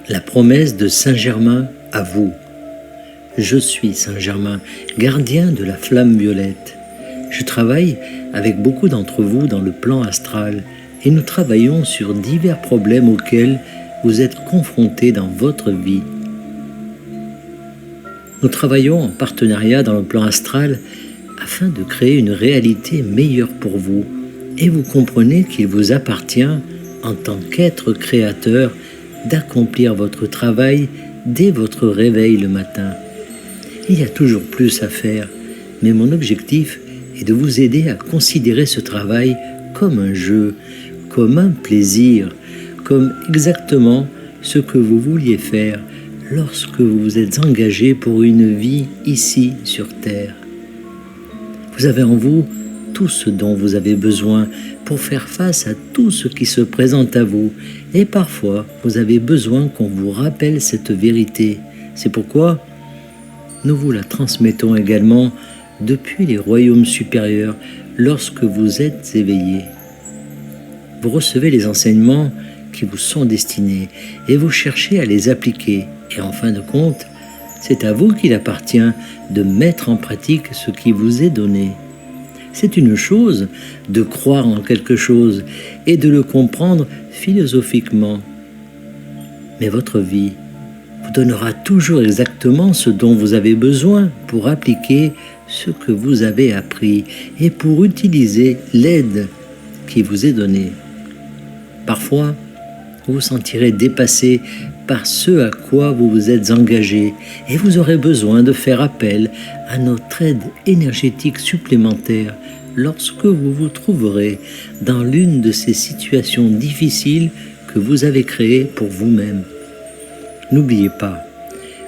La promesse de Saint-Germain à vous. Je suis Saint-Germain, gardien de la flamme violette. Je travaille avec beaucoup d'entre vous dans le plan astral et nous travaillons sur divers problèmes auxquels vous êtes confrontés dans votre vie. Nous travaillons en partenariat dans le plan astral afin de créer une réalité meilleure pour vous et vous comprenez qu'il vous appartient, en tant qu'être créateur, d'accomplir votre travail dès votre réveil le matin. Il y a toujours plus à faire, mais mon objectif est de vous aider à considérer ce travail comme un jeu, comme un plaisir, comme exactement ce que vous vouliez faire lorsque vous vous êtes engagé pour une vie ici sur Terre. Vous avez en vous tout ce dont vous avez besoin pour faire face à tout ce qui se présente à vous. Et parfois, vous avez besoin qu'on vous rappelle cette vérité. C'est pourquoi nous vous la transmettons également depuis les royaumes supérieurs lorsque vous êtes éveillés. Vous recevez les enseignements qui vous sont destinés et vous cherchez à les appliquer. Et en fin de compte, c'est à vous qu'il appartient de mettre en pratique ce qui vous est donné. C'est une chose de croire en quelque chose et de le comprendre philosophiquement. Mais votre vie vous donnera toujours exactement ce dont vous avez besoin pour appliquer ce que vous avez appris et pour utiliser l'aide qui vous est donnée. Parfois, vous vous sentirez dépassé par ce à quoi vous vous êtes engagé et vous aurez besoin de faire appel à notre aide énergétique supplémentaire lorsque vous vous trouverez dans l'une de ces situations difficiles que vous avez créées pour vous-même. N'oubliez pas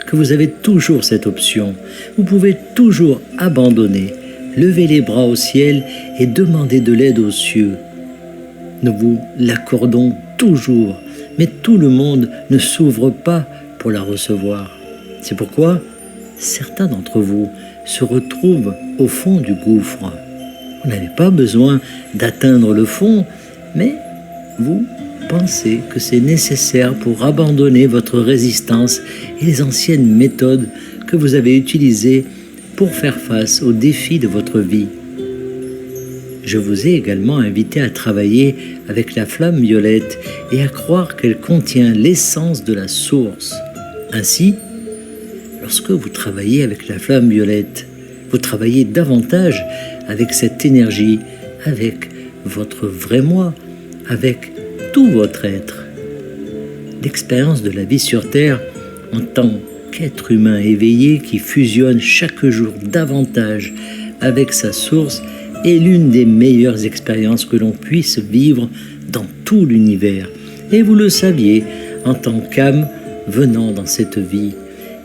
que vous avez toujours cette option. Vous pouvez toujours abandonner, lever les bras au ciel et demander de l'aide aux cieux. Nous vous l'accordons toujours, mais tout le monde ne s'ouvre pas pour la recevoir. C'est pourquoi certains d'entre vous se retrouvent au fond du gouffre. Vous n'avez pas besoin d'atteindre le fond, mais vous pensez que c'est nécessaire pour abandonner votre résistance et les anciennes méthodes que vous avez utilisées pour faire face aux défis de votre vie. Je vous ai également invité à travailler avec la flamme violette et à croire qu'elle contient l'essence de la source. Ainsi, lorsque vous travaillez avec la flamme violette, vous travaillez davantage avec cette énergie, avec votre vrai moi, avec tout votre être. L'expérience de la vie sur Terre en tant qu'être humain éveillé qui fusionne chaque jour davantage avec sa source est l'une des meilleures expériences que l'on puisse vivre dans tout l'univers. Et vous le saviez en tant qu'âme venant dans cette vie.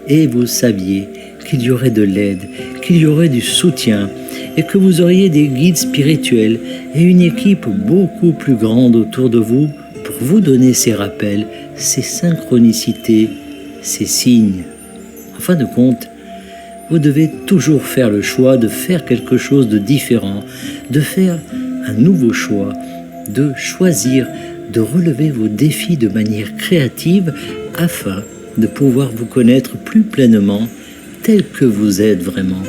Et vous saviez qu'il y aurait de l'aide, qu'il y aurait du soutien et que vous auriez des guides spirituels et une équipe beaucoup plus grande autour de vous pour vous donner ces rappels, ces synchronicités, ces signes. En fin de compte, vous devez toujours faire le choix de faire quelque chose de différent, de faire un nouveau choix, de choisir de relever vos défis de manière créative afin de pouvoir vous connaître plus pleinement tel que vous êtes vraiment.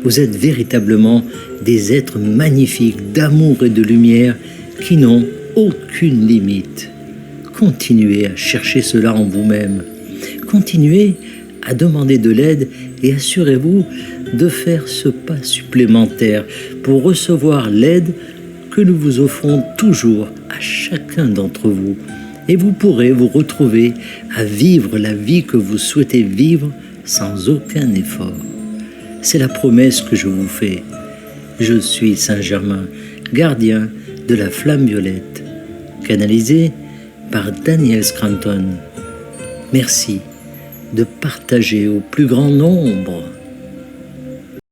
Vous êtes véritablement des êtres magnifiques d'amour et de lumière qui n'ont aucune limite. Continuez à chercher cela en vous-même. Continuez à demander de l'aide et assurez-vous de faire ce pas supplémentaire pour recevoir l'aide que nous vous offrons toujours à chacun d'entre vous. Et vous pourrez vous retrouver à vivre la vie que vous souhaitez vivre sans aucun effort. C'est la promesse que je vous fais. Je suis Saint-Germain, gardien de la flamme violette, canalisé par Daniel Scranton. Merci de partager au plus grand nombre